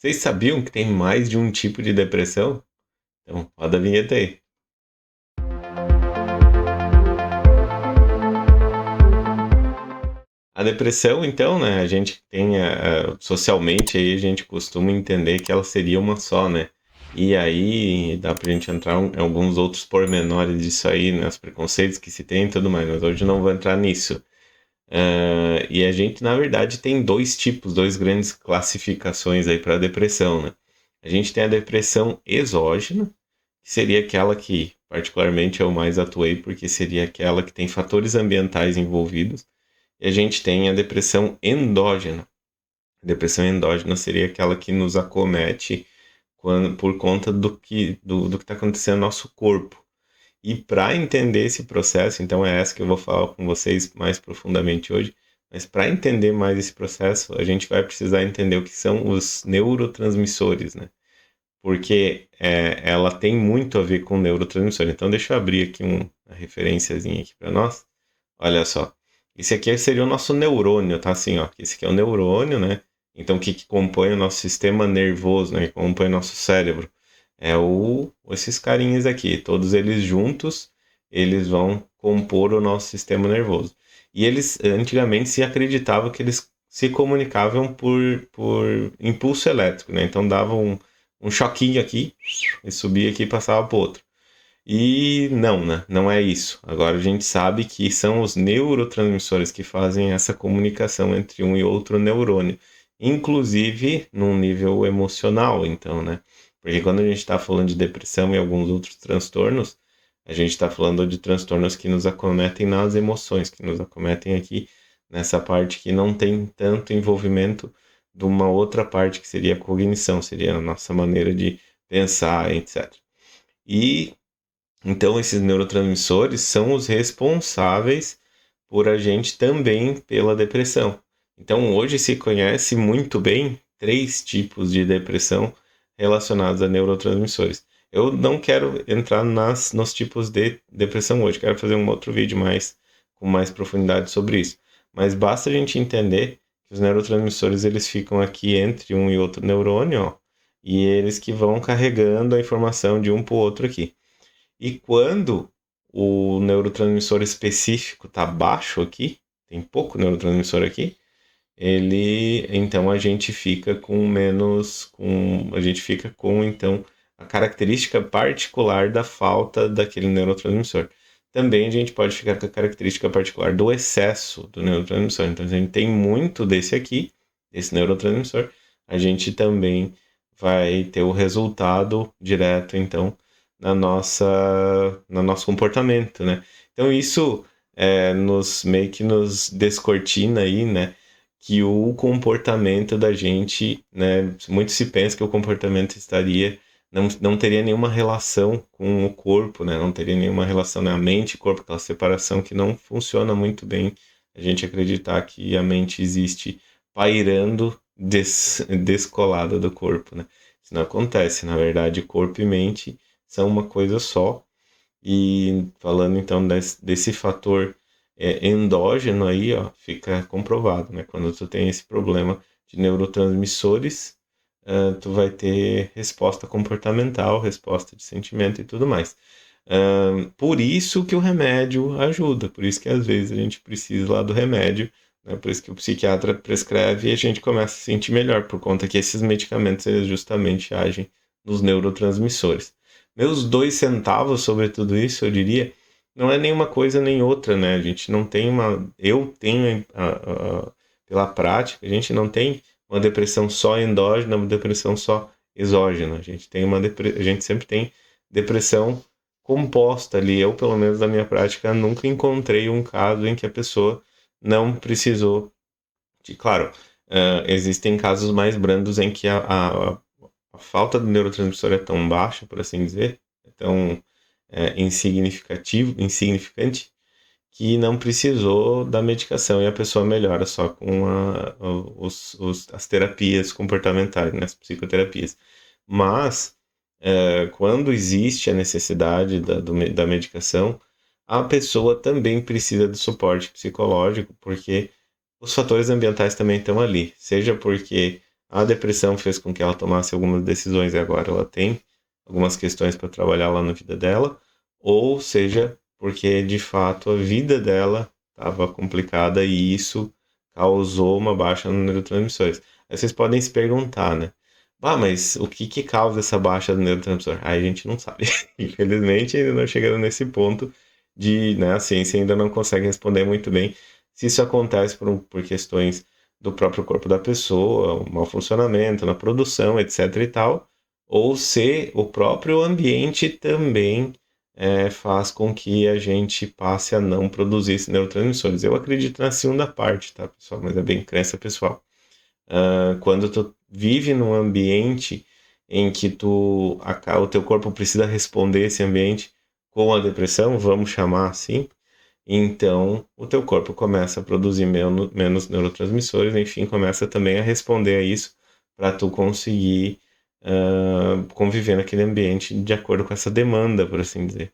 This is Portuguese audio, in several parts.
Vocês sabiam que tem mais de um tipo de depressão? Então, roda a vinheta aí. A depressão, então, né? A gente tem socialmente aí a gente costuma entender que ela seria uma só, né? E aí dá pra gente entrar em alguns outros pormenores disso aí, né? Os preconceitos que se tem e tudo mais, mas hoje não vou entrar nisso. E a gente, na verdade, tem dois tipos, dois grandes classificações aí para a depressão, né? A gente tem a depressão exógena, que seria aquela que, particularmente, eu mais atuei, porque seria aquela que tem fatores ambientais envolvidos. E a gente tem a depressão endógena. A depressão endógena seria aquela que nos acomete por conta do que está acontecendo no nosso corpo. E para entender esse processo, então é essa que eu vou falar com vocês mais profundamente hoje, mas para entender mais esse processo, a gente vai precisar entender o que são os neurotransmissores, né? Porque ela tem muito a ver com neurotransmissor. Então deixa eu abrir aqui uma referenciazinha aqui para nós. Olha só. Esse aqui seria o nosso neurônio, tá? Assim, ó. Esse aqui é o neurônio, né? Então, o que compõe o nosso sistema nervoso, né? Que compõe o nosso cérebro? Esses carinhas aqui. Todos eles juntos, eles vão compor o nosso sistema nervoso. E eles, antigamente, se acreditava que eles se comunicavam por impulso elétrico, né? Então, davam um choquinho aqui, e subia aqui e passava para outro. E não, né? Não é isso. Agora a gente sabe que são os neurotransmissores que fazem essa comunicação entre um e outro neurônio, inclusive num nível emocional, então, né? Porque quando a gente está falando de depressão e alguns outros transtornos, a gente está falando de transtornos que nos acometem nas emoções, que nos acometem aqui nessa parte que não tem tanto envolvimento de uma outra parte que seria a cognição, seria a nossa maneira de pensar, etc. E então, esses neurotransmissores são os responsáveis por a gente também pela depressão. Então, hoje se conhece muito bem três tipos de depressão relacionados a neurotransmissores. Eu não quero entrar nos tipos de depressão hoje, quero fazer um outro vídeo com mais profundidade sobre isso. Mas basta a gente entender que os neurotransmissores eles ficam aqui entre um e outro neurônio, ó, e eles que vão carregando a informação de um para o outro aqui. E quando o neurotransmissor específico está baixo aqui, tem pouco neurotransmissor aqui, então a gente fica a gente fica com então a característica particular da falta daquele neurotransmissor. Também a gente pode ficar com a característica particular do excesso do neurotransmissor. Então, se a gente tem muito desse aqui, desse neurotransmissor, a gente também vai ter o resultado direto, então, no nosso comportamento, né? Então isso meio que nos descortina aí, né? Que o comportamento da gente, né? Muito se pensa que o comportamento não teria nenhuma relação com o corpo, né? Não teria nenhuma relação na mente e corpo, aquela separação que não funciona muito bem. A gente acreditar que a mente existe pairando descolada do corpo, né? Isso não acontece. Na verdade, corpo e mente são uma coisa só. E falando então desse fator endógeno aí, ó, fica comprovado, né? Quando tu tem esse problema de neurotransmissores, tu vai ter resposta comportamental, resposta de sentimento e tudo mais. Por isso que o remédio ajuda, por isso que às vezes a gente precisa lá do remédio, né? Por isso que o psiquiatra prescreve e a gente começa a se sentir melhor, por conta que esses medicamentos eles justamente agem nos neurotransmissores. Meus 2 centavos sobre tudo isso, eu diria, não é nenhuma coisa nem outra, né? A gente não tem uma. Eu tenho, pela prática, a gente não tem uma depressão só endógena, uma depressão só exógena. A gente sempre tem depressão composta ali. Eu, pelo menos na minha prática, nunca encontrei um caso em que a pessoa não precisou de. Claro, existem casos mais brandos em que a falta do neurotransmissor é tão baixa, por assim dizer, é tão insignificante, que não precisou da medicação e a pessoa melhora só com as terapias comportamentais, né, as psicoterapias. Mas, quando existe a necessidade da medicação, a pessoa também precisa de suporte psicológico, porque os fatores ambientais também estão ali, seja porque a depressão fez com que ela tomasse algumas decisões e agora ela tem algumas questões para trabalhar lá na vida dela, ou seja, porque de fato a vida dela estava complicada e isso causou uma baixa no neurotransmissores. Aí vocês podem se perguntar, né? Ah, mas o que que causa essa baixa do neurotransmissor? Aí a gente não sabe. Infelizmente, ainda não chegamos nesse ponto de, né, a ciência ainda não consegue responder muito bem se isso acontece por questões do próprio corpo da pessoa, um mau funcionamento na produção, etc e tal, ou se o próprio ambiente também faz com que a gente passe a não produzir esses neurotransmissores. Eu acredito na segunda parte, tá, pessoal? Mas é bem crença pessoal. Quando tu vive num ambiente em que o teu corpo precisa responder esse ambiente com a depressão, vamos chamar assim, então o teu corpo começa a produzir menos neurotransmissores, enfim, começa também a responder a isso para tu conseguir conviver naquele ambiente de acordo com essa demanda, por assim dizer.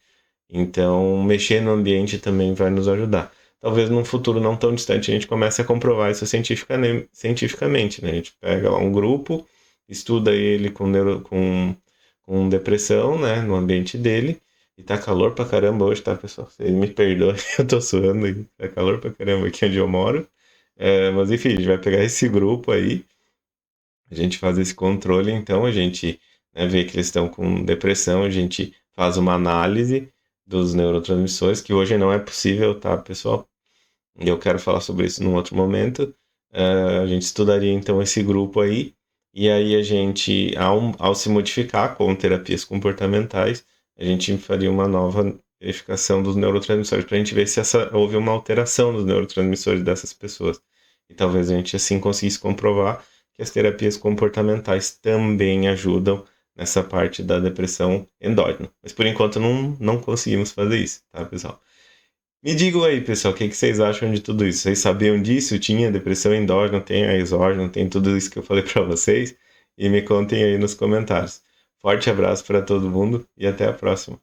Então, mexer no ambiente também vai nos ajudar. Talvez num futuro não tão distante a gente comece a comprovar isso cientificamente, né? A gente pega lá um grupo, estuda ele com depressão, né, no ambiente dele, e tá calor pra caramba hoje, tá, pessoal? Vocês me perdoem, eu tô suando aí, tá calor pra caramba aqui onde eu moro. Mas enfim, a gente vai pegar esse grupo aí, a gente faz esse controle, então a gente, né, vê que eles estão com depressão, a gente faz uma análise dos neurotransmissores, que hoje não é possível, tá, pessoal? E eu quero falar sobre isso num outro momento. A gente estudaria então esse grupo aí, e aí a gente, ao se modificar com terapias comportamentais, a gente faria uma nova verificação dos neurotransmissores para a gente ver se houve uma alteração dos neurotransmissores dessas pessoas. E talvez a gente assim conseguisse comprovar que as terapias comportamentais também ajudam nessa parte da depressão endógena. Mas por enquanto não conseguimos fazer isso, tá, pessoal? Me digam aí, pessoal, o que vocês acham de tudo isso? Vocês sabiam disso? Tinha depressão endógena, tem a exógena, tem tudo isso que eu falei para vocês? E me contem aí nos comentários. Forte abraço para todo mundo e até a próxima.